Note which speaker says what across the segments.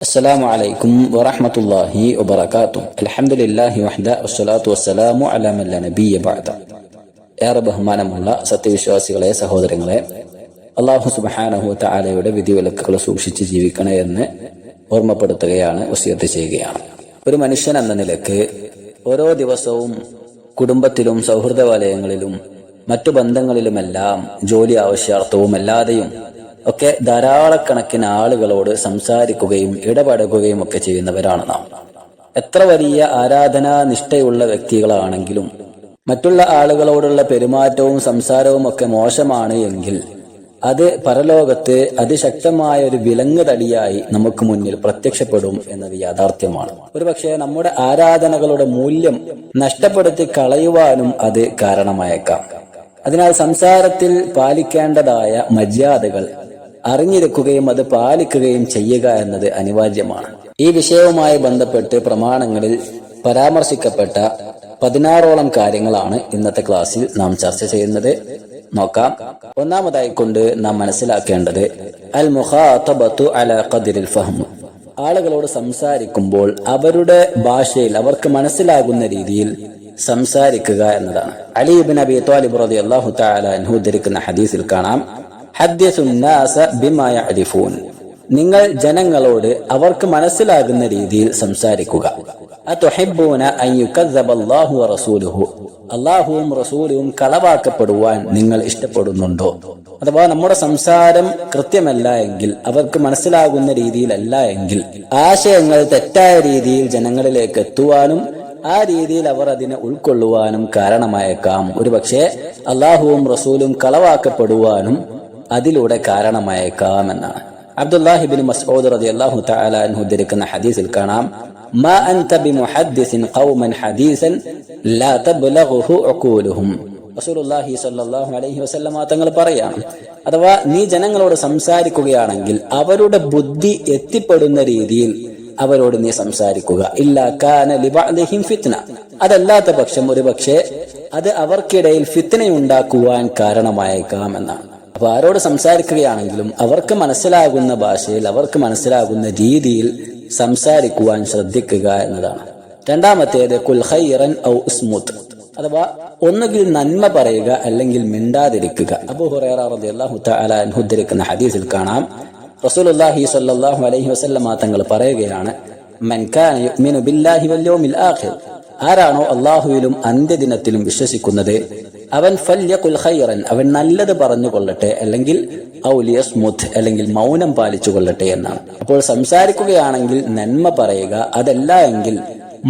Speaker 1: السلام عليكم ورحمة الله وبركاته. الحمد لله وحده والصلاة والسلام على من لا نبي بعد. ഏറെ ബഹുമാനമുള്ള സത്യവിശ്വാസികളെ, സഹോദരങ്ങളെ, അല്ലാഹു സുബ്ഹാനഹു വ തആലയുടെ വിധിവിലക്കുകൾ സൂക്ഷിച്ച് ജീവിക്കണേ എന്ന് ഓർമ്മപ്പെടുത്തുകയാണ്, വസിയത്ത് ചെയ്യുകയാണ്. ഒരു മനുഷ്യൻ എന്ന നിലക്ക് ഓരോ ദിവസവും കുടുംബത്തിലും സൗഹൃദ വലയങ്ങളിലും മറ്റു ബന്ധങ്ങളിലുമെല്ലാം ജോലി ആവശ്യാർത്ഥവും അല്ലാതെയും ഒക്കെ ധാരാളക്കണക്കിന് ആളുകളോട് സംസാരിക്കുകയും ഇടപഴകുകയും ഒക്കെ ചെയ്യുന്നവരാണ് നാം. എത്ര വലിയ ആരാധനാ നിഷ്ഠയുള്ള വ്യക്തികളാണെങ്കിലും മറ്റുള്ള ആളുകളോടുള്ള പെരുമാറ്റവും സംസാരവും ഒക്കെ മോശമാണ് എങ്കിൽ അത് പരലോകത്ത് അതിശക്തമായ ഒരു വിലങ്ങ് തടിയായി നമുക്ക് മുന്നിൽ പ്രത്യക്ഷപ്പെടും എന്നത് യാഥാർത്ഥ്യമാണ്. ഒരുപക്ഷെ നമ്മുടെ ആരാധനകളുടെ മൂല്യം നഷ്ടപ്പെടുത്തി കളയുവാനും അത് കാരണമായേക്കാം. അതിനാൽ സംസാരത്തിൽ പാലിക്കേണ്ടതായ മര്യാദകൾ അറിഞ്ഞിരിക്കുകയും അത് പാലിക്കുകയും ചെയ്യുക എന്നത് അനിവാര്യമാണ്. ഈ വിഷയവുമായി ബന്ധപ്പെട്ട് പ്രമാണങ്ങളിൽ പരാമർശിക്കപ്പെട്ട 16ഓളം കാര്യങ്ങളാണ് ഇന്നത്തെ ക്ലാസ്സിൽ നാം ചർച്ച ചെയ്യുന്നത്. നോക്കാം. ഒന്നാമതായി കൊണ്ട് നാം മനസ്സിലാക്കേണ്ടത് അൽ മുഖാതബത്തു അലാ ഖദ്രിൽ ഫഹ്ം. ആളുകളോട് സംസാരിക്കുമ്പോൾ അവരുടെ ഭാഷയിൽ അവർക്ക് മനസ്സിലാകുന്ന രീതിയിൽ സംസാരിക്കുക എന്നതാണ്. അലി ഇബ്നു അബി ത്വാലിബ് റളിയല്ലാഹു തആല അൻഹു ഉദ്ധരിക്കുന്ന ഹദീസിൽ കാണാം, ഹദ്ദിസുന്നാസ ബിമാ യഅരിഫൂൻ. നിങ്ങൾ ജനങ്ങളോട് അവർക്ക് മനസ്സിലാകുന്ന രീതിയിൽ സംസാരിക്കുക. അതുഹിബ്ബൂന അൻ യുകദ്ദബല്ലാഹു വറസൂലുഹു. അല്ലാഹുവും റസൂലും കളവാക്കപ്പെടുവാൻ നിങ്ങൾ ഇഷ്ടപ്പെടുന്നുണ്ടോ? അഥവാ നമ്മുടെ സംസാരം കൃത്യമല്ല എങ്കിൽ, അവർക്ക് മനസ്സിലാകുന്ന രീതിയിലല്ല എങ്കിൽ, ആശയങ്ങൾ തെറ്റായ രീതിയിൽ ജനങ്ങളിലേക്ക് എത്തുവാനും ആ രീതിയിൽ അവർ അതിനെ ഉൾക്കൊള്ളുവാനും കാരണമായേക്കാം. ഒരുപക്ഷെ അല്ലാഹുവും റസൂലും കളവാക്കപ്പെടുവാനും അതിലൂടെ കാരണമായേക്കാം എന്നാണ്. അബ്ദുല്ലാഹി ഇബ്നു മസ്ഊദ് റളിയല്ലാഹു തആല അൻഹു ഉദ്ധരിക്കുന്ന ഹദീസിൽ കാണാം, മാ അൻത ബിമുഹദ്ദിസിൻ ഖൗമൻ ഹദീസൻ ലാ തബ്ലഗുഹു ഉഖൂലുഹും. റസൂലുള്ളാഹി സ്വല്ലല്ലാഹു അലൈഹി വസല്ലം തങ്ങൾ പറയാം, അഥവാ നീ ജനങ്ങളോട് സംസാരിക്കുകയാണെങ്കിൽ അവരുടെ ബുദ്ധി എത്തിപ്പെടുന്ന രീതിയിൽ അവരോട് നീ സംസാരിക്കുക. ഇല്ലാ കാന ലിബഅദിഹിം ഫിത്ന. അതല്ലാത്ത പക്ഷം ഒരുപക്ഷെ അത് അവർക്കിടയിൽ ഫിത്നയുണ്ടാക്കുവാൻ കാരണമായേക്കാം എന്നാണ്. അപ്പൊ ആരോട് സംസാരിക്കുകയാണെങ്കിലും അവർക്ക് മനസ്സിലാകുന്ന ഭാഷയിൽ അവർക്ക് മനസ്സിലാകുന്ന രീതിയിൽ സംസാരിക്കുവാൻ ശ്രദ്ധിക്കുക എന്നതാണ്. രണ്ടാമത്തേത് കുൽ ഖൈറൻ ഔ ഉസ്മുത്. അഥവാ ഒന്നുകിൽ നന്മ പറയുക അല്ലെങ്കിൽ മിണ്ടാതിരിക്കുക. അബൂ ഹുറൈറ റളിയല്ലാഹു തആല അൻഹു ഉദ്ധരിക്കുന്ന ഹദീസിൽ കാണാം, റസൂലുള്ളാഹി സ്വല്ലല്ലാഹു അലൈഹി വസല്ലം തങ്ങൾ പറയുകയാണ്, മൻ കാന യുഅ്മിനു ബില്ലാഹി വൽ യൗമിൽ ആഖിർ. ആരാണോ അല്ലാഹുവിലും അന്ത്യദിനത്തിലും വിശ്വസിക്കുന്നത് അവൻ ഫല്യഖുൽ ഖൈറൻ, അവൻ നല്ലത് പറഞ്ഞുകൊള്ളട്ടെ, അല്ലെങ്കിൽ ഔ ലിയസ്മുത്, അല്ലെങ്കിൽ മൗനം പാലിച്ചു കൊള്ളട്ടെ എന്നാണ്. അപ്പോൾ സംസാരിക്കുകയാണെങ്കിൽ നന്മ പറയുക, അതല്ല എങ്കിൽ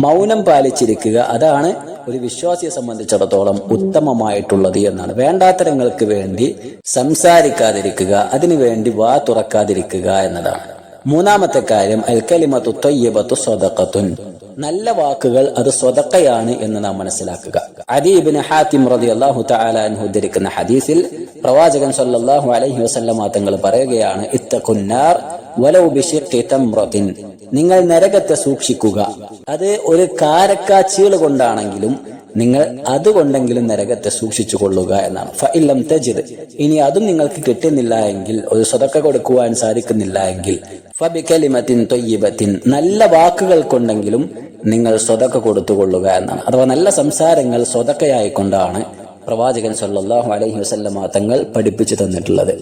Speaker 1: മൗനം പാലിച്ചിരിക്കുക. അതാണ് ഒരു വിശ്വാസിയെ സംബന്ധിച്ചിടത്തോളം ഉത്തമമായിട്ടുള്ളത് എന്നാണ്. വേണ്ടാത്തരങ്ങൾക്ക് വേണ്ടി സംസാരിക്കാതിരിക്കുക, അതിനുവേണ്ടി വാ തുറക്കാതിരിക്കുക എന്നതാണ്. മൂന്നാമത്തെ കാര്യം അൽ കലിമത്തു ത്വയ്യിബത്തു സ്വദഖത്തുൻ. നല്ല വാക്കുകൾ അത് സ്വദഖയാണ് എന്ന് നാം മനസ്സിലാക്കുക. അദി ഇബ്നു ഹാത്തിം റളിയല്ലാഹു തആല അൻഹു ഉദ്ധരിക്കുന്ന ഹദീസിൽ പ്രവാചകൻ സ്വല്ലല്ലാഹു അലൈഹി വസല്ലം തങ്ങൾ പറയുകയാണ്, ഇത്തഖുന്നാർ വലൗ ബിശിഖ്ഖി തംറത്തിൻ. നിങ്ങൾ നരകത്തെ സൂക്ഷിക്കുക, അത് ഒരു കാരക്കാച്ചീള് കൊണ്ടാണെങ്കിലും നിങ്ങൾ അതുകൊണ്ടെങ്കിലും നരകത്തെ സൂക്ഷിച്ചു കൊള്ളുക എന്നാണ്. ഫഇല്ലം തജിദ്, ഇനി അതും നിങ്ങൾക്ക് കിട്ടുന്നില്ല എങ്കിൽ, ഒരു സ്വതക്ക കൊടുക്കുവാൻ സാധിക്കുന്നില്ല എങ്കിൽ, ഫബികലിമത്തിൻ ത്വയ്യിബത്തിൻ, നല്ല വാക്കുകൾ കൊണ്ടെങ്കിലും നിങ്ങൾ സ്വതക്ക കൊടുത്തുകൊള്ളുക എന്നാണ്. അഥവാ നല്ല സംസാരങ്ങൾ സ്വതക്കയായിക്കൊണ്ടാണ് പ്രവാചകൻ സല്ലല്ലാഹു അലൈഹി വസല്ലം തങ്ങൾ പഠിപ്പിച്ചു തന്നിട്ടുള്ളത്.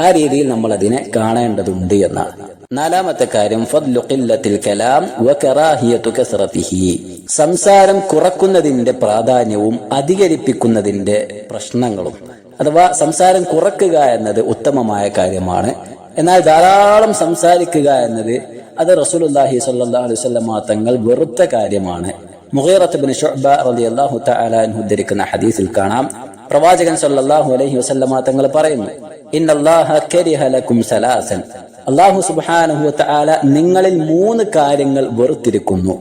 Speaker 1: ആ രീതിയിൽ നമ്മൾ അതിനെ കാണേണ്ടതുണ്ട് എന്നാണ്. നാലാമത്തെ കാര്യം ഫദ്ലു ഖില്ലത്തിൽ കലാം വ കറാഹിയതു കസ്റതിഹി. സംസാരം കുറക്കുന്നതിന്റെ പ്രാധാന്യവും അധികരിപ്പിക്കുന്നതിന്റെ പ്രശ്നങ്ങളും. അഥവാ സംസാരം കുറക്കുക എന്നത് ഉത്തമമായ കാര്യമാണ്. എന്നാൽ ധാരാളം സംസാരിക്കുക എന്നത് അത് റസൂലുള്ളാഹി സ്വല്ലല്ലാഹു അലൈഹി വസല്ലം തങ്ങൾ വെറുത്ത കാര്യമാണ്. മുഗീറത്ത് ഇബ്നു ശുഅബ റളിയല്ലാഹു തആല അൻഹു ഉദ്ധരിക്കുന്ന ഹദീസിൽ കാണാം, പ്രവാചകൻ സ്വല്ലല്ലാഹു അലൈഹി വസല്ലം തങ്ങൾ പറയുന്നു, ഇന്നല്ലാഹ കരിഹ ലക്കും സലാസൻ. അല്ലാഹു സുബ്ഹാനഹു വ തആല നിങ്ങളിൽ 3 കാര്യങ്ങൾ വെറുത്തിരിക്കുന്നു.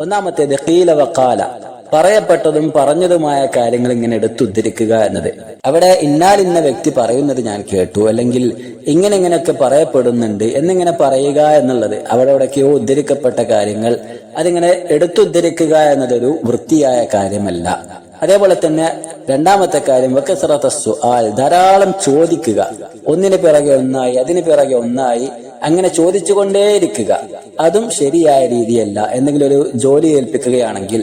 Speaker 1: ഒന്നാമത്തേത് ഖീല വഖാല, പറയപ്പെട്ടതും പറഞ്ഞതുമായ കാര്യങ്ങൾ ഇങ്ങനെ എടുത്തുദ്ധരിക്കുക എന്നത്. അവിടെ ഇന്നാലിന്ന വ്യക്തി പറയുന്നത് ഞാൻ കേട്ടു, അല്ലെങ്കിൽ ഇങ്ങനെയൊക്കെ പറയപ്പെടുന്നുണ്ട് എന്നിങ്ങനെ പറയുക എന്നുള്ളത്, അവിടെ എവിടെയൊക്കെയോ ഉദ്ധരിക്കപ്പെട്ട കാര്യങ്ങൾ അതിങ്ങനെ എടുത്തുദ്ധരിക്കുക എന്നതൊരു വൃത്തിയായ കാര്യമല്ല. അതേപോലെ തന്നെ രണ്ടാമത്തെ കാര്യം വകസറത സുആൽ, ധാരാളം ചോദിക്കുക, ഒന്നിന് പിറകെ ഒന്നായി അതിന് പിറകെ ഒന്നായി അങ്ങനെ ചോദിച്ചുകൊണ്ടേയിരിക്കുക. അതും ശരിയായ രീതിയല്ല. എന്തെങ്കിലും ഒരു ജോലി ഏൽപ്പിക്കുകയാണെങ്കിൽ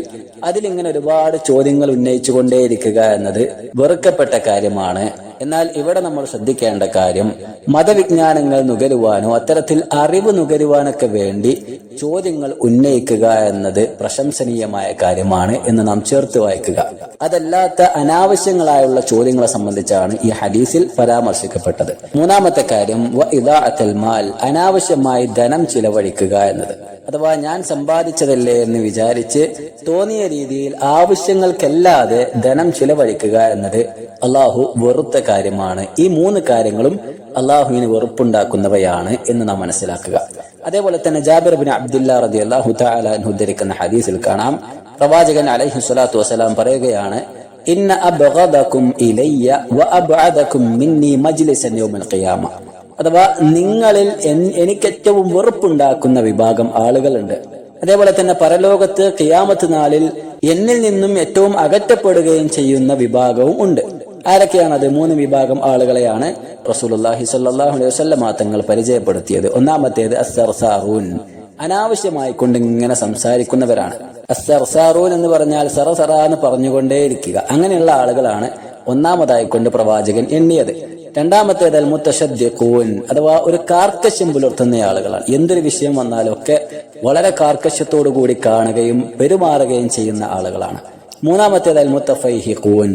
Speaker 1: അതിലിങ്ങനെ ഒരുപാട് ചോദ്യങ്ങൾ ഉന്നയിച്ചു കൊണ്ടേയിരിക്കുക എന്നത് വെറുക്കപ്പെട്ട കാര്യമാണ്. എന്നാൽ ഇവിടെ നമ്മൾ ശ്രദ്ധിക്കേണ്ട കാര്യം, മതവിജ്ഞാനങ്ങൾ നുകരുവാനോ അത്തരത്തിൽ അറിവ് നുകരുവാനൊക്കെ വേണ്ടി ചോദ്യങ്ങൾ ഉന്നയിക്കുക എന്നത് പ്രശംസനീയമായ കാര്യമാണ് എന്ന് നാം ചേർത്ത് വായിക്കുക. അതല്ലാത്ത അനാവശ്യങ്ങളായുള്ള ചോദ്യങ്ങളെ സംബന്ധിച്ചാണ് ഈ ഹദീസിൽ പരാമർശിക്കപ്പെട്ടത്. മൂന്നാമത്തെ കാര്യം വഇദാഅത്തുൽ മാൽ, അനാവശ്യമായി ധനം ചിലവഴിക്കുക എന്നത്. അഥവാ ഞാൻ സമ്പാദിച്ചതല്ലേ എന്ന് വിചാരിച്ച് തോന്നിയ രീതിയിൽ ആവശ്യങ്ങൾക്കല്ലാതെ ധനം ചിലവഴിക്കുക എന്നത് അള്ളാഹു വെറുത്ത കാര്യമാണ്. ഈ മൂന്ന് കാര്യങ്ങളും അള്ളാഹുവിന് വെറുപ്പുണ്ടാക്കുന്നവയാണ് എന്ന് നാം മനസ്സിലാക്കുക. അതേപോലെ തന്നെ ജാബിർ ബിൻ അബ്ദുല്ലാഹ് റളിയല്ലാഹു തആല അൻഹു ഉദ്ധരിക്കുന്ന ഹദീസിൽ കാണാം, പ്രവാചകൻ അലൈഹി സ്വലാത്തു വസ്സലാം പറയുകയാണ്, ഇന്ന അബ്ഗദകും ഇലയ്യ വഅബ്അദകും മിന്നി മജ്ലിസൻ യൗമൽ ഖിയാമ. അഥവാ നിങ്ങളിൽ എനിക്ക് ഏറ്റവും വെറുപ്പുണ്ടാക്കുന്ന വിഭാഗം ആളുകളുണ്ട്. അതേപോലെ തന്നെ പരലോകത്ത് ഖിയാമത്ത് നാളിൽ എന്നിൽ നിന്നും ഏറ്റവും അകറ്റപ്പെടുകയും ചെയ്യുന്ന വിഭാഗവും ഉണ്ട്. ആരൊക്കെയാണത്? മൂന്ന് വിഭാഗം ആളുകളെയാണ് റസൂലുള്ളാഹി സ്വല്ലല്ലാഹു അലൈഹി വസല്ലം തങ്ങൾ പരിചയപ്പെടുത്തിയത്. ഒന്നാമത്തേത് അസ്സർസാറൂൻ, അനാവശ്യമായി കൊണ്ട് ഇങ്ങനെ സംസാരിക്കുന്നവരാണ്. അസ്സർസാറൂൻ എന്ന് പറഞ്ഞാൽ സറസറ എന്ന് പറഞ്ഞുകൊണ്ടേയിരിക്കുക. അങ്ങനെയുള്ള ആളുകളാണ് ഒന്നാമതായി കൊണ്ട് പ്രവാചകൻ എണ്ണിയത്. രണ്ടാമത്തേത് അൽ മുത്തശദ്ദിഖൂൻ, അഥവാ ഒരു കാർക്കശ്യം പുലർത്തുന്ന ആളുകളാണ്. എന്തൊരു വിഷയം വന്നാലും ഒക്കെ വളരെ കാർക്കശ്യത്തോടു കൂടി കാണുകയും പെരുമാറുകയും ചെയ്യുന്ന ആളുകളാണ്. മൂന്നാമത്തേത് അൽ മുത്തഫൈഹിഖൂൻ.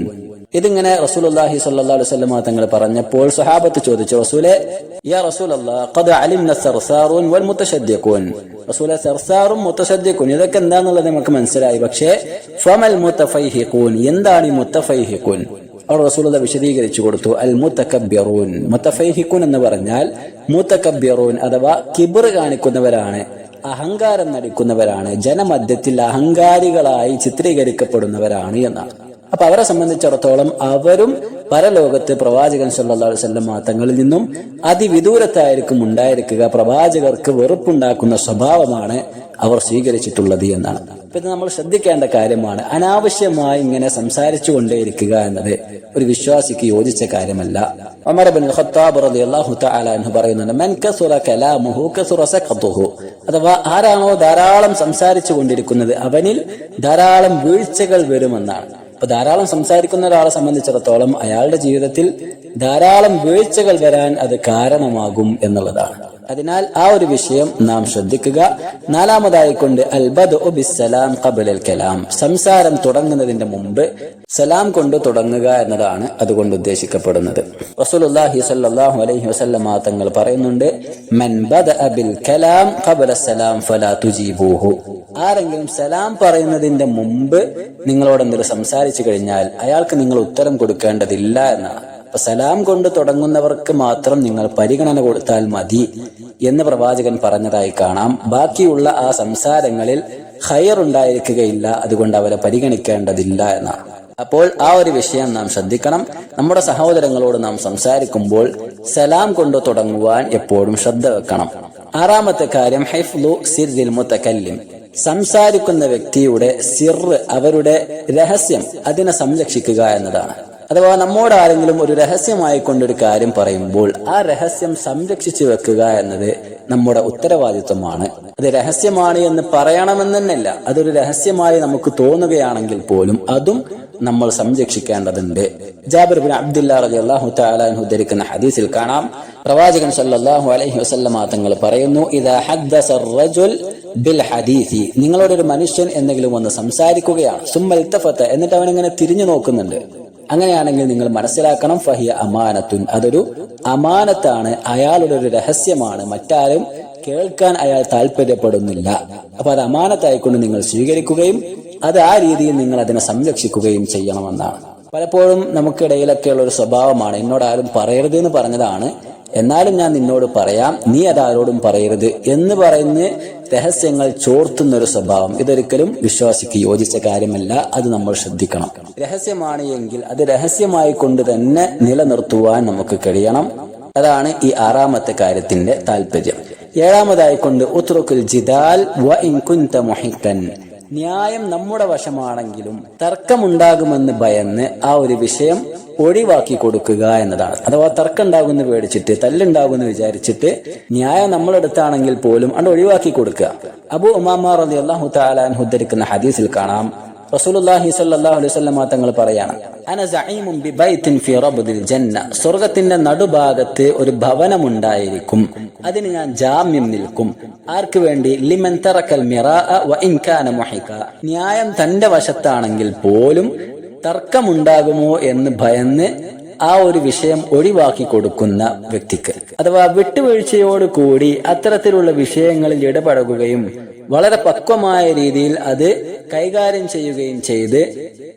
Speaker 1: ഇതിങ്ങനെ റസൂലുള്ളാഹി സ്വല്ലല്ലാഹു അലൈഹി വസല്ലം തങ്ങൾ പറഞ്ഞപ്പോൾ സ്വഹാബത്ത് ചോദിച്ചു, റസൂലേ യാ റസൂലല്ലാഹ് ഖദ് അലിംന സർസാറൂൻ വൽ മുത്തശദ്ദിഖൂൻ. റസൂലേ, സർസാറും മുത്തശദ്ദിഖൂൻ ഇതൊക്കെ എന്താണെന്നുള്ളത് നമുക്ക് മനസ്സിലായി, പക്ഷേ ഫമൽ മുത്തഫൈഹിഖൂൻ, എന്താണ് ഈ മുത്തഫൈഹിഖൂൻ? അവർ റസൂലുള്ളാഹി വിശദീകരിച്ചു കൊടുത്തു, അൽ മുതകബ്ബിറൂൻ. മുത്തഫൈഹിഖൂൻ എന്ന് പറഞ്ഞാൽ മുതകബ്ബിറൂൻ അഥവാ കിബ്ർ കാണിക്കുന്നവരാണ്, അഹങ്കാരം നടിക്കുന്നവരാണ്, ജനമധ്യത്തിൽ അഹങ്കാരികളായി ചിത്രീകരിക്കപ്പെടുന്നവരാണ് എന്നാണ്. അപ്പൊ അവരെ സംബന്ധിച്ചിടത്തോളം അവരും പരലോകത്ത് പ്രവാചകൻ സല്ലല്ലാഹു അലൈഹി വസല്ലം തങ്ങളിൽ നിന്നും അതിവിദൂരത്തായിരിക്കും ഉണ്ടായിരിക്കുക. പ്രവാചകർക്ക് വെറുപ്പുണ്ടാക്കുന്ന സ്വഭാവമാണ് അവർ സ്വീകരിച്ചിട്ടുള്ളത് എന്നാണ്. അപ്പൊ ഇത് നമ്മൾ ശ്രദ്ധിക്കേണ്ട കാര്യമാണ്. അനാവശ്യമായി ഇങ്ങനെ സംസാരിച്ചു കൊണ്ടേയിരിക്കുക എന്നത് ഒരു വിശ്വാസിക്ക് യോജിച്ച കാര്യമല്ല. ഉമർ ഇബ്നുൽ ഖത്താബ് റളിയല്ലാഹു തആല അൻഹു പറയുന്നുണ്ട്, മൻ കസുറ കലാമുഹു കസുറ സഖതുഹു. അഥവാ ആരാണോ ധാരാളം സംസാരിച്ചു കൊണ്ടിരിക്കുന്നത് അവനിൽ ധാരാളം വീഴ്ചകൾ വരുമെന്നാണ്. അപ്പൊ ധാരാളം സംസാരിക്കുന്ന ഒരാളെ സംബന്ധിച്ചിടത്തോളം അയാളുടെ ജീവിതത്തിൽ ധാരാളം വീഴ്ചകൾ വരാൻ അത് കാരണമാകും എന്നുള്ളതാണ്. അതിനാൽ ആ ഒരു വിഷയം നാം ശ്രദ്ധിക്കുക. നാലാമതായിക്കൊണ്ട് അൽ ബദ്ഉ ബിസ്സലാം ഖബ്ലൽ കലാം, സംസാരം തുടങ്ങുന്നതിന്റെ മുമ്പ് സലാം കൊണ്ട് തുടങ്ങുക എന്നതാണ് അതുകൊണ്ട് ഉദ്ദേശിക്കപ്പെടുന്നത്. റസൂലുള്ളാഹി സ്വല്ലല്ലാഹു അലൈഹി വസല്ലം തങ്ങൾ പറയുന്നുണ്ട്, മൻ ബദഅ ബിൽ കലാം ഖബ്ല സലാം ഫലാ തുജീബൂഹു. ആരെങ്കിലും സലാം പറയുന്നതിന്റെ മുമ്പ് നിങ്ങളോട് എന്തെങ്കിലും സംസാരിച്ചു കഴിഞ്ഞാൽ അയാൾക്ക് നിങ്ങൾ ഉത്തരം കൊടുക്കേണ്ടതില്ല എന്നാണ്. അപ്പൊ സലാം കൊണ്ട് തുടങ്ങുന്നവർക്ക് മാത്രം നിങ്ങൾ പരിഗണന കൊടുത്താൽ മതി എന്ന് പ്രവാചകൻ പറഞ്ഞതായി കാണാം. ബാക്കിയുള്ള ആ സംസാരങ്ങളിൽ ഖൈർ ഉണ്ടായിരിക്കുകയില്ല, അതുകൊണ്ട് അവരെ പരിഗണിക്കേണ്ടതില്ല എന്നാണ്. അപ്പോൾ ആ ഒരു വിഷയം നാം ശ്രദ്ധിക്കണം. നമ്മുടെ സഹോദരങ്ങളോട് നാം സംസാരിക്കുമ്പോൾ സലാം കൊണ്ട് തുടങ്ങുവാൻ എപ്പോഴും ശ്രദ്ധ വെക്കണം. ആറാമത്തെ കാര്യം ഹിഫ്ളു സിർരിൽ മുതകല്ലിം, സംസാരിക്കുന്ന വ്യക്തിയുടെ സിർറ്, അവരുടെ രഹസ്യം, അതിനെ സംരക്ഷിക്കുക എന്നതാണ്. അഥവാ നമ്മോട് ആരെങ്കിലും ഒരു രഹസ്യമായി കൊണ്ടൊരു കാര്യം പറയുമ്പോൾ ആ രഹസ്യം സംരക്ഷിച്ചു വെക്കുക എന്നത് നമ്മുടെ ഉത്തരവാദിത്വമാണ്. അത് രഹസ്യമാണ് എന്ന് പറയണമെന്ന് തന്നെയല്ല, അതൊരു രഹസ്യമായി നമുക്ക് തോന്നുകയാണെങ്കിൽ പോലും അതും നമ്മൾ സംരക്ഷിക്കേണ്ടതുണ്ട്. ജാബിർ ബിൻ അബ്ദുല്ലാഹ് റളിയല്ലാഹു തആല അൻഹു ഉദ്ധരിക്കുന്ന ഹദീസിൽ കാണാം, പ്രവാചകൻ സല്ലല്ലാഹു അലൈഹി വസല്ലം തങ്ങൾ പറയുന്നു, ഇദാ ഹദ്ദസ റജുൽ ബിൽ ഹദീസി, നിങ്ങളോട് ഒരു മനുഷ്യൻ എന്തെങ്കിലും ഒന്ന് സംസാരിക്കുകയാണ്, സുമ്മ ഇൽതഫത, എന്നിട്ട് അവൻ ഇങ്ങനെ തിരിഞ്ഞു നോക്കുന്നുണ്ട്, അങ്ങനെയാണെങ്കിൽ നിങ്ങൾ മനസ്സിലാക്കണം, ഫഹിയ അമാനത്തുൻ, അതൊരു അമാനത്താണ്, അയാളുടെ ഒരു രഹസ്യമാണ്, മറ്റാരും കേൾക്കാൻ അയാൾ താല്പര്യപ്പെടുന്നില്ല. അപ്പൊ അത് അമാനത്തായിക്കൊണ്ട് നിങ്ങൾ സ്വീകരിക്കുകയും അത് ആ രീതിയിൽ നിങ്ങൾ അതിനെ സംരക്ഷിക്കുകയും ചെയ്യണമെന്നാണ്. പലപ്പോഴും നമുക്കിടയിലൊക്കെയുള്ള ഒരു സ്വഭാവമാണ്, എന്നോട് ആരും പറയരുത് എന്ന് പറഞ്ഞതാണ്, എന്നാലും ഞാൻ നിന്നോട് പറയാം, നീ അതാരോടും പറയരുത് എന്ന് പറഞ്ഞ് രഹസ്യങ്ങൾ ചോർത്തുന്നൊരു സ്വഭാവം. ഇതൊരിക്കലും വിശ്വാസിക്ക് യോജിച്ച കാര്യമല്ല, അത് നമ്മൾ ശ്രദ്ധിക്കണം. രഹസ്യമാണ് എങ്കിൽ അത് രഹസ്യമായി കൊണ്ട് തന്നെ നിലനിർത്തുവാൻ നമുക്ക് കഴിയണം. അതാണ് ഈ ആറാമത്തെ കാര്യത്തിന്റെ താല്പര്യം. ഏഴാമതായിക്കൊണ്ട് ഉത്റുക്കുൽ ജിദാൽ വ ഇൻ കുൻത മുഹിക്കൻ, ന്യായം നമ്മുടെ വശമാണെങ്കിലും തർക്കമുണ്ടാകുമെന്ന് ഭയന്ന് ആ ഒരു വിഷയം ഒഴിവാക്കി കൊടുക്കുക എന്നതാണ്. അഥവാ തർക്കം ഉണ്ടാകുമെന്ന് പേടിച്ചിട്ട്, തല്ലുണ്ടാകുമെന്ന് വിചാരിച്ചിട്ട് ന്യായം നമ്മളെടുത്താണെങ്കിൽ പോലും അത് ഒഴിവാക്കി കൊടുക്കുക. അബൂ ഉമാമ റളിയല്ലാഹു തആല അൻഹു ഉദ്ധരിക്കുന്ന ഹദീസിൽ കാണാം, റസൂലുള്ളാഹി സ്വല്ലല്ലാഹു അലൈഹി വസല്ലം തങ്ങൾ പറയാണ്, അന സഈമുൻ ബിബൈത്തിൻ ഫീ റബ്ദിൽ ജന്ന, സ്വർഗ്ഗത്തിന്റെ നടുഭാഗത്ത് ഒരു ഭവനമുണ്ടായിരിക്കും, അതിന് ഞാൻ ജാമ്യം നിൽക്കും. ആർക്ക് വേണ്ടി? ലിമൻ തറക്കൽ മിറാഅ വ ഇൻ കാന മുഹിക, ന്യായം തന്റെ വശത്താണെങ്കിൽ പോലും തർക്കമുണ്ടാകുമോ എന്ന് ഭയന്ന് ആ ഒരു വിഷയം ഒഴിവാക്കി കൊടുക്കുന്ന വ്യക്തിക്ക്. അഥവാ വിട്ടുവീഴ്ചയോട് കൂടി അത്തരത്തിലുള്ള വിഷയങ്ങളിൽ ഇടപഴകുകയും വളരെ പക്വമായ രീതിയിൽ അത് കൈകാര്യം ചെയ്യുകയും ചെയ്ത്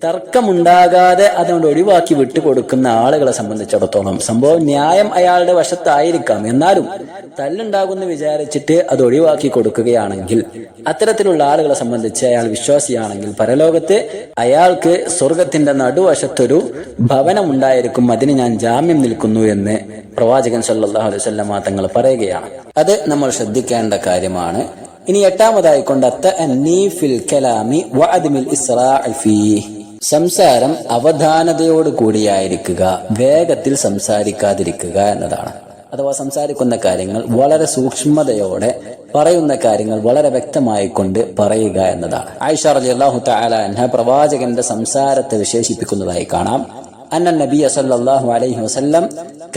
Speaker 1: തർക്കമുണ്ടാകാതെ അതുകൊണ്ട് ഒഴിവാക്കി വിട്ടുകൊടുക്കുന്ന ആളുകളെ സംബന്ധിച്ചിടത്തോളം സംഭവം ന്യായം അയാളുടെ വശത്തായിരിക്കാം, എന്നാലും തല്ലുണ്ടാകുന്ന വിചാരിച്ചിട്ട് അത് ഒഴിവാക്കി കൊടുക്കുകയാണെങ്കിൽ അത്തരത്തിലുള്ള ആളുകളെ സംബന്ധിച്ച് അയാൾ വിശ്വാസിയാണെങ്കിൽ പരലോകത്ത് അയാൾക്ക് സ്വർഗത്തിന്റെ നടുവശത്തൊരു ഭവനം ഉണ്ടായിരിക്കും, അതിന് ഞാൻ ജാമ്യം നിൽക്കുന്നു എന്ന് പ്രവാചകൻ സല്ലല്ലാഹു അലൈഹി വസല്ലം തങ്ങൾ പറയുകയാണ്. അത് നമ്മൾ ശ്രദ്ധിക്കേണ്ട കാര്യമാണ്. ഇനി എട്ടാമതായിക്കൊണ്ട് സംസാരം അവധാനതയോട് കൂടിയായിരിക്കുക, വേഗത്തിൽ സംസാരിക്കാതിരിക്കുക എന്നതാണ്. അഥവാ സംസാരിക്കുന്ന കാര്യങ്ങൾ വളരെ സൂക്ഷ്മതയോടെ, പറയുന്ന കാര്യങ്ങൾ വളരെ വ്യക്തമായിക്കൊണ്ട് പറയുക എന്നതാണ്. ആയിഷ റളിയല്ലാഹു തആല അൻഹ പ്രവാചകന്റെ സംസാരത്തെ വിശേഷിപ്പിക്കുന്നതായി കാണാം. അന്ന നബിയ സല്ലല്ലാഹു അലൈഹി വസല്ലം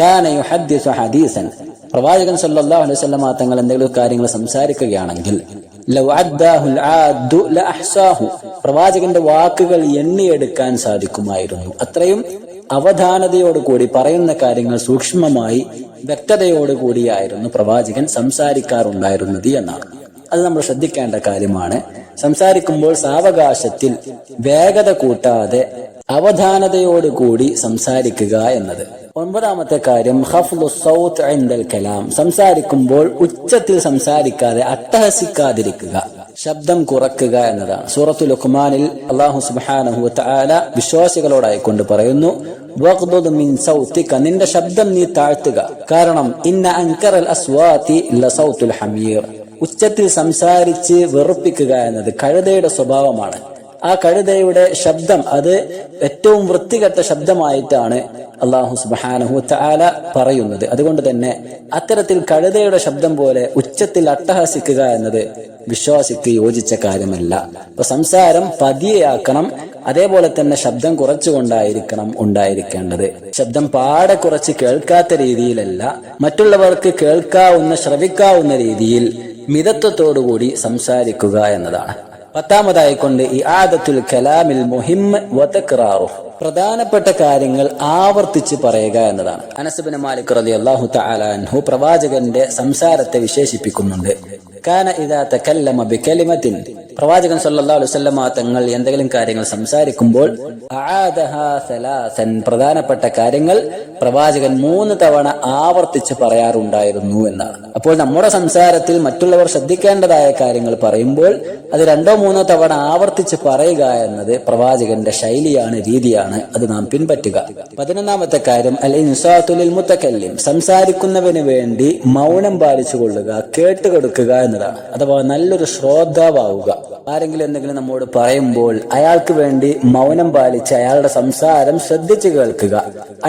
Speaker 1: കാന യുഹദ്ദിസു ഹദീസൻ, പ്രവാചകൻ സല്ലല്ലാഹു അലൈഹി വസല്ലം തങ്ങൾ എന്തെങ്കിലും കാര്യങ്ങൾ സംസാരിക്കുകയാണെങ്കിൽ ലൗ അദ്ദാഹുൽ ആദ്ദു ലഅഹ്സാഹു, പ്രവാചകന്റെ വാക്കുകൾ എണ്ണിയെടുക്കാൻ സാധിക്കുമായിരുന്നു. അത്രയും അവധാനതയോടുകൂടി പറയുന്ന കാര്യങ്ങൾ സൂക്ഷ്മമായി വ്യക്തതയോടുകൂടിയായിരുന്നു പ്രവാചകൻ സംസാരിക്കാറുണ്ടായിരുന്നത് എന്നാണ്. അത് നമ്മൾ ശ്രദ്ധിക്കേണ്ട കാര്യമാണ്. സംസാരിക്കുമ്പോൾ സാവകാശത്തിൽ വേഗത കൂട്ടാതെ അവധാനതയോടുകൂടി സംസാരിക്കുക എന്നത്. ഒൻപതാമത്തെ കാര്യം ഖഫ്ദു സൗത്ത് ഇൻദൽ കലാം, സംസാരിക്കുമ്പോൾ ഉച്ചത്തിൽ സംസാരിക്കാതെ അട്ടഹസിക്കാതിരിക്കുക, ശബ്ദം കുറക്കുക എന്നതാണ്. സൂറത്തുൽ ലുഖ്മാനിൽ അല്ലാഹു സുബ്ഹാനഹു വ തആല വിശ്വാസികളോടായിക്കൊണ്ട് പറയുന്നു, വഖ്ദുദ് മിൻ സൗതിക, നിന്റെ ശബ്ദം നീ താഴ്ത്തുക, കാരണം ഇന്ന അൻകറൽ അസ്വാതി ലസൗത്തുൽ ഹമീർ, ഉച്ചത്തിൽ സംസാരിച്ച് വെറുപ്പിക്കുക എന്നത് കഴുതയുടെ സ്വഭാവമാണ്. ആ കഴുതയുടെ ശബ്ദം അത് ഏറ്റവും വൃത്തികെട്ട ശബ്ദമായിട്ടാണ് അല്ലാഹു സുബ്ഹാനഹു വ തആല പറയുന്നത്. അതുകൊണ്ട് തന്നെ അത്തരത്തിൽ കഴുതയുടെ ശബ്ദം പോലെ ഉച്ചത്തിൽ അട്ടഹസിക്കുക എന്നത് വിശ്വാസിക്ക് യോജിച്ച കാര്യമല്ല. അപ്പൊ സംസാരം പതിയെയാക്കണം, അതേപോലെ തന്നെ ശബ്ദം കുറച്ചുകൊണ്ടായിരിക്കണം ഉണ്ടായിരിക്കേണ്ടത്. ശബ്ദം പാടെ കുറച്ച് കേൾക്കാത്ത രീതിയിലല്ല, മറ്റുള്ളവർക്ക് കേൾക്കാവുന്ന ശ്രവിക്കാവുന്ന രീതിയിൽ മിതത്വത്തോടുകൂടി സംസാരിക്കുക എന്നതാണ്. പത്താമതായിക്കൊണ്ട് ഇആദത്തുൽ കലാമിൽ മുഹിം വ തക്റാറുഹു, പ്രധാനപ്പെട്ട കാര്യങ്ങൾ ആവർത്തിച്ച് പറയുക എന്നതാണ്. അനസ് ഇബ്നു മാലിക് റളിയല്ലാഹു തആല അൻഹു പ്രവാചകന്റെ സംസാരത്തെ വിശേഷിപ്പിക്കുന്നുണ്ട്. കാന ഇദാ തകല്ലമ ബികലിമത്തിൻ, പ്രവാചകൻ സല്ലല്ലാഹു അലൈഹി വസല്ലം തങ്ങൾ എന്തെങ്കിലും കാര്യങ്ങൾ സംസാരിക്കുമ്പോൾ അആദഹാ സലാസൻ, പ്രധാനപ്പെട്ട കാര്യങ്ങൾ പ്രവാചകൻ 3 തവണ ആവർത്തിച്ച് പറയാറുണ്ടായിരുന്നു എന്നാണ്. അപ്പോൾ നമ്മുടെ സംസാരത്തിൽ മറ്റുള്ളവർ ശ്രദ്ധിക്കേണ്ടതായ കാര്യങ്ങൾ പറയുമ്പോൾ അത് 2-3 തവണ ആവർത്തിച്ച് പറയുക എന്നത് പ്രവാചകന്റെ ശൈലിയാണ്, രീതിയാണ്. അത് നാം പിൻപറ്റുക. 11ാമത്തെ കാര്യം അൽ ഇൻസാതു ലിൽ മുതകല്ലിം, സംസാരിക്കുന്നവന് വേണ്ടി മൗനം പാലിച്ചു കൊള്ളുക, കേട്ടുകൊടുക്കുക എന്നതാണ്. അഥവാ നല്ലൊരു ശ്രോതാവാവുക. ആരെങ്കിലും എന്തെങ്കിലും നമ്മോട് പറയുമ്പോൾ അയാൾക്ക് വേണ്ടി മൗനം പാലിച്ച് അയാളുടെ സംസാരം ശ്രദ്ധിച്ചു കേൾക്കുക.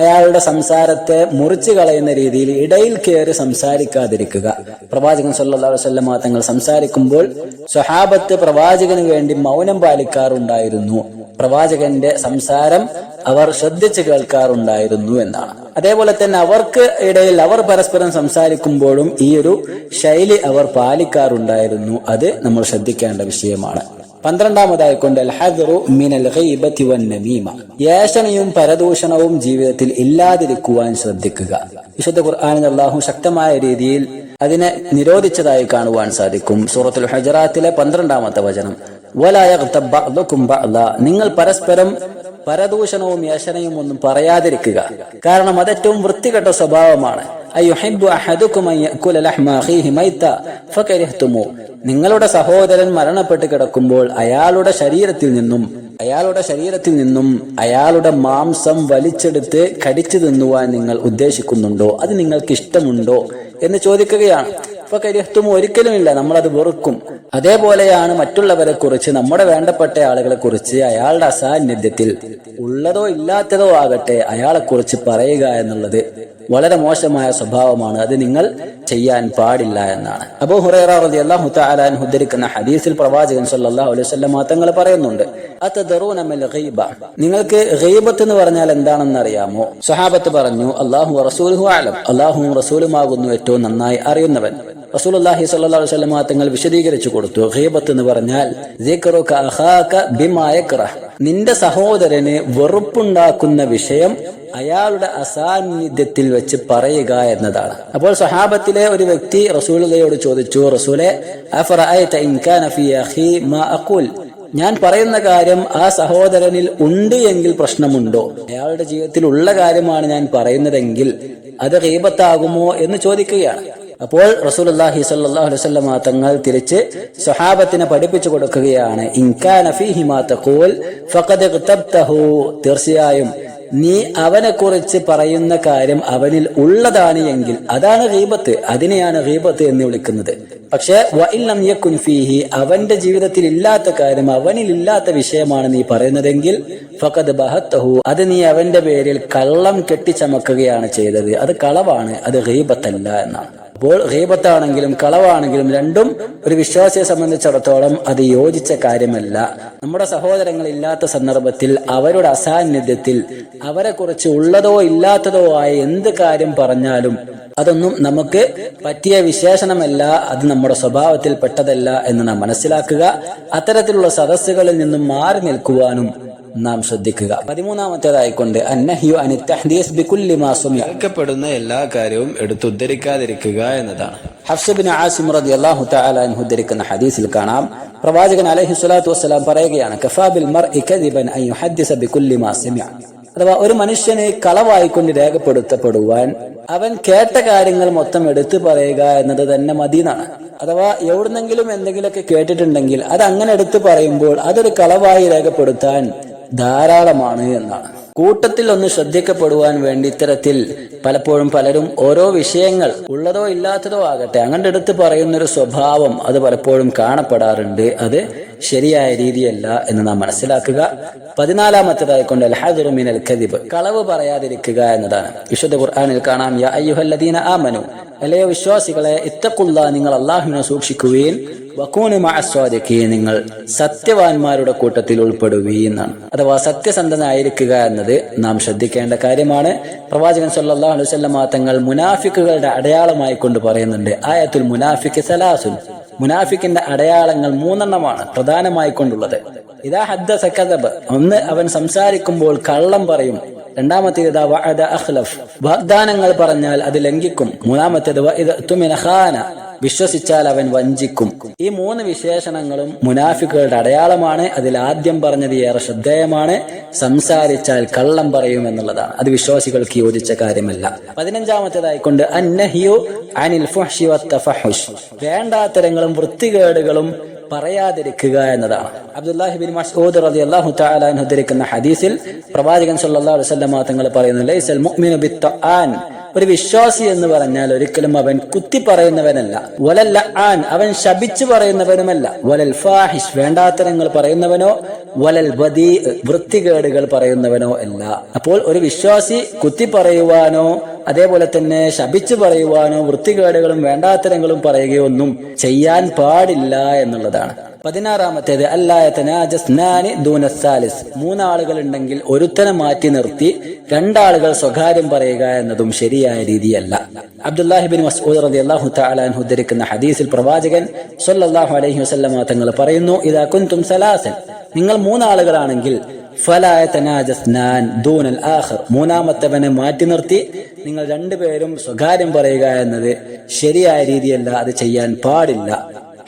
Speaker 1: അയാളുടെ സംസാരത്തെ മുറിച്ചു കളയുന്ന രീതിയിൽ ഇടയിൽ കയറി സംസാരിക്കാതിരിക്കുക. പ്രവാചകൻ സല്ലല്ലാഹു അലൈഹി വസല്ലം തങ്ങൾ സംസാരിക്കുമ്പോൾ സ്വഹാബത്ത് പ്രവാചകന് വേണ്ടി മൗനം പാലിക്കാറുണ്ടായിരുന്നു. പ്രവാചകന്റെ സംസാരം അവർ ശ്രദ്ധിച്ചു കേൾക്കാറുണ്ടായിരുന്നു എന്നാണ്. അതേപോലെ തന്നെ അവർക്ക് ഇടയിൽ അവർ പരസ്പരം സംസാരിക്കുമ്പോഴും ഈ ഒരു ശൈലി അവർ പാലിക്കാറുണ്ടായിരുന്നു. അത് നമ്മൾ ശ്രദ്ധിക്കേണ്ട വിഷയമാണ്. 12ാമതായിക്കൊണ്ട് അൽ ഹദ്റു മിനൽ ഗൈബതി വൻ നമീമ, ഏഷണിയും പരദൂഷണവും ജീവിതത്തിൽ ഇല്ലാതിരിക്കുവാൻ ശ്രദ്ധിക്കുക. വിശുദ്ധ ഖുർആനിൽ അല്ലാഹു ശക്തമായ രീതിയിൽ അതിനെ നിരോധിച്ചതായി കാണുവാൻ സാധിക്കും. സൂറത്തുൽ ഹുജറാത്തിലെ 12ാമത്തെ വചനം, വലാ യഗ്തബ് ബഅ്ദുകും ബഅ്ദാ, നിങ്ങൾ പരസ്പരം പരദൂഷണവും യേശനയും ഒന്നും പറയാതിരിക്കുക. കാരണം അത് ഏറ്റവും വൃത്തികെട്ട സ്വഭാവമാണ്. അയ്യുഹിബ്ബു അഹദുകും അൻ യഅകുല ലഹ്മ അഖീഹി മൈത ഫകരിഹ്തുമു, നിങ്ങളുടെ സഹോദരൻ മരണപ്പെട്ട് കിടക്കുമ്പോൾ അയാളുടെ ശരീരത്തിൽ നിന്നും അയാളുടെ മാംസം വലിച്ചെടുത്ത് കടിച്ചു തിന്നുവാൻ നിങ്ങൾ ഉദ്ദേശിക്കുന്നുണ്ടോ? അത് നിങ്ങൾക്ക് ഇഷ്ടമുണ്ടോ എന്ന് ചോദിക്കുകയാണ്. ഫകരിഹ്തുമു ഒരിക്കലുമില്ല, നമ്മളത് വെറുക്കും. അതേപോലെയാണ് മറ്റുള്ളവരെ കുറിച്ച്, നമ്മുടെ വേണ്ടപ്പെട്ട ആളുകളെ കുറിച്ച് അയാളുടെ അസാന്നിധ്യത്തിൽ ഉള്ളതോ ഇല്ലാത്തതോ ആകട്ടെ അയാളെ കുറിച്ച് പറയുക എന്നുള്ളത് വളരെ മോശമായ സ്വഭാവമാണ്. അത് നിങ്ങൾ ചെയ്യാൻ പാടില്ല എന്നാണ്. അബൂ ഹുറൈറ റളിയല്ലാഹു തആല അൻഹു ഉദ്ധരിക്കുന്ന ഹദീസിൽ പ്രവാചകൻ സല്ലല്ലാഹു അലൈഹി വസല്ലം തങ്ങൾ പറയുന്നുണ്ട്, അതദറൂന മൽ ഗൈബ, നിങ്ങൾക്ക് ഗൈബത്ത് എന്ന് പറഞ്ഞാൽ എന്താണെന്ന് അറിയാമോ? സ്വഹാബത്ത് പറഞ്ഞു, അല്ലാഹു വറസൂലുഹു അഅലം, അല്ലാഹുവും റസൂലുമാകുന്നു ഏറ്റവും നന്നായി അറിയുന്നവൻ. റസൂലുള്ളാഹി സ്വല്ലല്ലാഹു അലൈഹി വസല്ലം തങ്ങൾ വിശദീകരിച്ചു കൊടുത്തു, ഗൈബത്ത് എന്ന് പറഞ്ഞാൽ സിക്റുക അഖാക ബിമാ യക്റഹ്, നിന്റെ സഹോദരന് വെറുപ്പുണ്ടാക്കുന്ന വിഷയം അയാളുടെ അസാന്നിധ്യത്തിൽ വെച്ച് പറയുക എന്നതാണ്. അപ്പോൾ സഹാബത്തിലെ ഒരു വ്യക്തി റസൂലുള്ളാഹിയോട് ചോദിച്ചു, റസൂലേ അഫറഅയ്ത ഇൻ കാന ഫീ അഖീ മാ അഖൂൽ, ഞാൻ പറയുന്ന കാര്യം ആ സഹോദരനിൽ ഉണ്ട് എങ്കിൽ പ്രശ്നമുണ്ടോ? അയാളുടെ ജീവിതത്തിൽ ഉള്ള കാര്യമാണ് ഞാൻ പറയുന്നതെങ്കിൽ അത് ഗീബത്താകുമോ എന്ന് ചോദിക്കുകയാണ്. അപ്പോൾ റസൂലുള്ളാഹി സ്വല്ലല്ലാഹു അലൈഹി വസല്ലം തങ്ങൾ തിരിച്ച് സ്വഹാബത്തിനെ പഠിപ്പിച്ചു കൊടുക്കുകയാണ്, ഇൻ കാന ഫീഹി മാ തഖൂൽ ഫഖദ് ഇഗ്തബ്തഹു, തീർച്ചയായും നീ അവനെ കുറിച്ച് പറയുന്ന കാര്യം അവനിൽ ഉള്ളതാണ് എങ്കിൽ അതാണ് ഗീബത്ത്, അതിനെയാണ് ഗീബത്ത് എന്ന് വിളിക്കുന്നത്. പക്ഷെ വഇൻ ലം യകുൻ ഫീഹി, അവന്റെ ജീവിതത്തിൽ ഇല്ലാത്ത കാര്യം, അവനിൽ ഇല്ലാത്ത വിഷയമാണ് നീ പറയുന്നതെങ്കിൽ ഫഖദ് ബഹത്തഹു, അത് നീ അവന്റെ പേരിൽ കള്ളം കെട്ടിച്ചമക്കുകയാണ് ചെയ്തത്, അത് കളവാണ്, അത് ഗീബത്തല്ല എന്നാണ്. അപ്പോൾ ഗീബത്താണെങ്കിലും കളവാണെങ്കിലും രണ്ടും ഒരു വിശ്വാസിയെ സംബന്ധിച്ചിടത്തോളം അത് യോജിച്ച കാര്യമല്ല. നമ്മുടെ സഹോദരങ്ങൾ ഇല്ലാത്ത സന്ദർഭത്തിൽ അവരുടെ അസാന്നിധ്യത്തിൽ അവരെ കുറിച്ച് ഉള്ളതോ ഇല്ലാത്തതോ ആയ എന്ത് കാര്യം പറഞ്ഞാലും അതൊന്നും നമുക്ക് പറ്റിയ വിശേഷണമല്ല, അത് നമ്മുടെ സ്വഭാവത്തിൽ പെട്ടതല്ല എന്ന് നാം മനസ്സിലാക്കുക. അത്തരത്തിലുള്ള സദസ്സുകളിൽ നിന്നും മാറി നിൽക്കുവാനും നാം ശ്രദ്ധിക്കുക. 13-ാമത്തേതായിക്കൊണ്ട് അന്നഹ്യു അനി തഹ്ദീസ് ബികുല്ലി മാ സുമിഅ, കേൾക്കപ്പെടുന്ന എല്ലാ കാര്യവും എടുത്തുദ്ധരിക്കാതിരിക്കുക എന്നതാണ്. ഹഫ്സ് ബിൻ ആസിം റളിയല്ലാഹു തആല അൻഹു ഉദ്ധരിക്കുന്ന ഹദീസിൽ കാണാം, പ്രവാചകൻ അലൈഹി സ്വലാത്തു വസ്സലാം പറയുകയാണ്, കഫാ ബിൽ മർഇ കദിബൻ അൻ യുഹദ്ദിസ ബികുല്ലി മാ സമിഅ, അഥവാ ഒരു മനുഷ്യനെ കളവായിക്കൊണ്ട് രേഖപ്പെടുത്തപ്പെടുവാൻ അവൻ കേട്ട കാര്യങ്ങൾ മൊത്തം എടുത്തു പറയുക എന്നത് തന്നെ മദീനാണ്. അഥവാ എവിടുന്നെങ്കിലും എന്തെങ്കിലുമൊക്കെ കേട്ടിട്ടുണ്ടെങ്കിൽ അത് അങ്ങനെ എടുത്തു പറയുമ്പോൾ അതൊരു കളവായി രേഖപ്പെടുത്താൻ ധാരാളമാണ് എന്നാണ്. കൂട്ടത്തിൽ ഒന്ന് ശ്രദ്ധിക്കപ്പെടുവാൻ വേണ്ടി ഇത്തരത്തിൽ പലപ്പോഴും പലരും ഓരോ വിഷയങ്ങൾ ഉള്ളതോ ഇല്ലാത്തതോ ആകട്ടെ അങ്ങനെ എടുത്ത് പറയുന്നൊരു സ്വഭാവം അത് പലപ്പോഴും കാണപ്പെടാറുണ്ട്. അത് ശരിയായ രീതിയല്ല എന്ന് നാം മനസ്സിലാക്കുക. 14-ാമത്തേതായിക്കൊണ്ട് അൽ ഹദ്റു മിനൽ കദിബ്, കളവ് പറയാതിരിക്കുക എന്നതാണ്. വിശുദ്ധ ഖുർആനിൽ കാണാം, യാ അയ്യുഹല്ലദീന ആമനു, അല്ലയോ വിശ്വാസികളെ, ഇത്തഖുല്ലാ, നിങ്ങൾ അല്ലാഹുവിനെ സൂക്ഷിക്കുകയും, വകൂനു മഅസ്സാദിഖീൻ, നിങ്ങൾ സത്യവാന്മാരുടെ കൂട്ടത്തിൽ ഉൾപ്പെടുകയും എന്നാണ്. അഥവാ സത്യസന്ധനായിരിക്കുക എന്നത് നാം ശ്രദ്ധിക്കേണ്ട കാര്യമാണ്. പ്രവാചകൻ സല്ലല്ലാഹു അലൈഹി വസല്ലം തങ്ങൾ മുനാഫിക്കുകളുടെ അടയാളമായി കൊണ്ട് പറയുന്നുണ്ട്, ആയത്തുൽ മുനാഫിഖ് സലാസുൻ, മുനാഫിക്കിന്റെ അടയാളങ്ങൾ 3 പ്രധാനമായി കൊണ്ടുള്ളത്. ഇദാ ഹദ്ദസ കദബ, ഒന്ന് അവൻ സംസാരിക്കുമ്പോൾ കള്ളം പറയും. രണ്ടാമത്തേത് ഇദാ വഅദ അഖ്ലഫ്, വാഗ്ദാനങ്ങൾ പറഞ്ഞാൽ അത് ലംഘിക്കും. മൂന്നാമത്തേത് വഇദ തുമിന ഖാന, വിശ്വസിച്ചാൽ അവൻ വഞ്ചിക്കും. ഈ 3 വിശേഷണങ്ങളും മുനാഫിക്കുകളുടെ അടയാളമാണ്. അതിൽ ആദ്യം പറഞ്ഞത് ഏറെ ശ്രദ്ധേയമാണ്, സംസാരിച്ചാൽ കള്ളം പറയും എന്നുള്ളതാണ്. അത് വിശ്വാസികൾക്ക് യോജിച്ച കാര്യമല്ല. 15-ാമത്തേതായിക്കൊണ്ട് അന്നഹ്യു അനിൽ ഫുഹ്ശി വത്തഫഹുഷ്, വേണ്ടാത്തരങ്ങളും വൃത്തികേടുകളും പറയാതിരിക്കുക എന്നതാണ്. അബ്ദുല്ലാഹി ബിൻ മസ്ഊദ് റളിയല്ലാഹു തആല അൻഹു ഉദ്ധരിക്കുന്ന ഹദീസിൽ പ്രവാചകൻ സല്ലല്ലാഹു അലൈഹി വസല്ലം തങ്ങൾ പറയുന്നു, ലൈസൽ മുഅ്മിനു ബിത്തആൻ, ഒരു വിശ്വാസി എന്ന് പറഞ്ഞാൽ ഒരിക്കലും അവൻ കുത്തി പറയുന്നവനല്ല, വലൽ ലആൻ, അവൻ ശപിച്ചു പറയുന്നവനുമല്ല, വലൽ ഫാഹിഷ്, വേണ്ടാത്തരങ്ങൾ പറയുന്നവനോ, വലൽ ബദീ, വൃത്തികേടുകൾ പറയുന്നവനോ അല്ല. അപ്പോൾ ഒരു വിശ്വാസി കുത്തി പറയുവാനോ അതേപോലെ തന്നെ ശപിച്ചു പറയുവാനോ വൃത്തികേടുകളും വേണ്ടാത്തരങ്ങളും പറയുകയൊന്നും ചെയ്യാൻ പാടില്ല എന്നുള്ളതാണ്. 16-ാമത്തേത് അല്ലാ യതനാജസ്നാനി ദൂന സാലിസ്, 3 ആളുകൾ ഉണ്ടെങ്കിൽ ഒരുത്തനെ മാറ്റി നിർത്തി 2 ആളുകൾ സ്വകാര്യം പറയുക എന്നതും ശരിയായ രീതിയല്ല. അബ്ദുല്ലാഹി ബിൻ മസ്ഊദ് റളിയല്ലാഹു തആല അൻഹു ഉദ്ധരിക്കുന്ന ഹദീസിൽ പ്രവാചകൻ സ്വല്ലല്ലാഹു അലൈഹി വസല്ലം തങ്ങൾ പറയുന്നു, ഇദാ കുൻതും സലാസൻ, നിങ്ങൾ 3 ആളുകളാണെങ്കിൽ ഫലാ യതനാജസ്നാൻ ദൂനൽ ആഖിർ, മൂന്നാമത്തവനെ മാറ്റി നിർത്തി നിങ്ങൾ 2 പേരും സ്വകാര്യം പറയുക എന്നത് ശരിയായ രീതിയല്ല, അത് ചെയ്യാൻ പാടില്ല.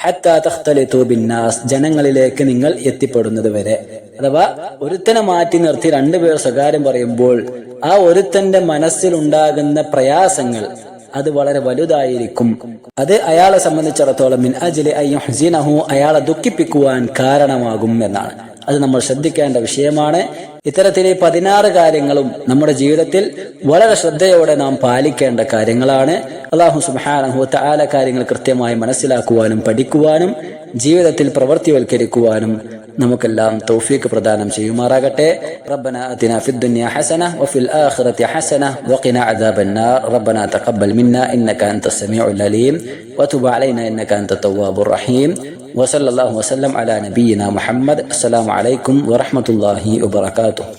Speaker 1: ഹത്താ തഖ്തലിതു ബിന്നാസ്, ജനങ്ങളിലേക്ക് നിങ്ങൾ എത്തിപ്പെടുന്നത് വരെ. അഥവാ ഒരുത്തനെ മാറ്റി നിർത്തി 2 പേർ സ്വകാര്യം പറയുമ്പോൾ ആ ഒരുത്തന്റെ മനസ്സിലുണ്ടാകുന്ന പ്രയാസങ്ങൾ അത് വളരെ വലുതായിരിക്കും. അത് അയാളെ സംബന്ധിച്ചിടത്തോളം മിൻ അജ്ലി അൻ യുഹ്സിനഹു, അയാളെ ദുഃഖിപ്പിക്കുവാൻ കാരണമാകും എന്നാണ്. അത് നമ്മൾ ശ്രദ്ധിക്കേണ്ട വിഷയമാണ്. ഇത്തരത്തിൽ 16 കാര്യങ്ങളും നമ്മുടെ ജീവിതത്തിൽ വളരെ ശ്രദ്ധയോടെ നാം പാലിക്കേണ്ട കാര്യങ്ങളാണ്. അല്ലാഹു സുബ്ഹാനഹു വ തആല കാര്യങ്ങൾ കൃത്യമായി മനസ്സിലാക്കുവാനും പഠിക്കുവാനും ജീവിതത്തിൽ പ്രവൃത്തിവൽക്കരിക്കുവാനും നമുക്കെല്ലാം തൗഫീഖ് പ്രദാനം ചെയ്യുമാറാകട്ടെ. റബ്ബന ആതിനാ ഫിദ് ദുനിയ ഹസന വഫിൽ ആഖിറതി ഹസന വഖിന അദാബന്നാർ. റബ്ബന തഖബ്ബൽ മിന്നാ ഇന്നക അൻതസ് സമീഉൽ അലീം വതുബ് അലൈനാ ഇന്നക അൻതത് തവ്വാബുർ റഹീം. വസല്ലല്ലാഹു വസല്ലം അലാ നബിയിനാ മുഹമ്മദ്. അസ്സലാമു അലൈക്കും വറഹ്മത്തുള്ളാഹി വബറകാതുഹു.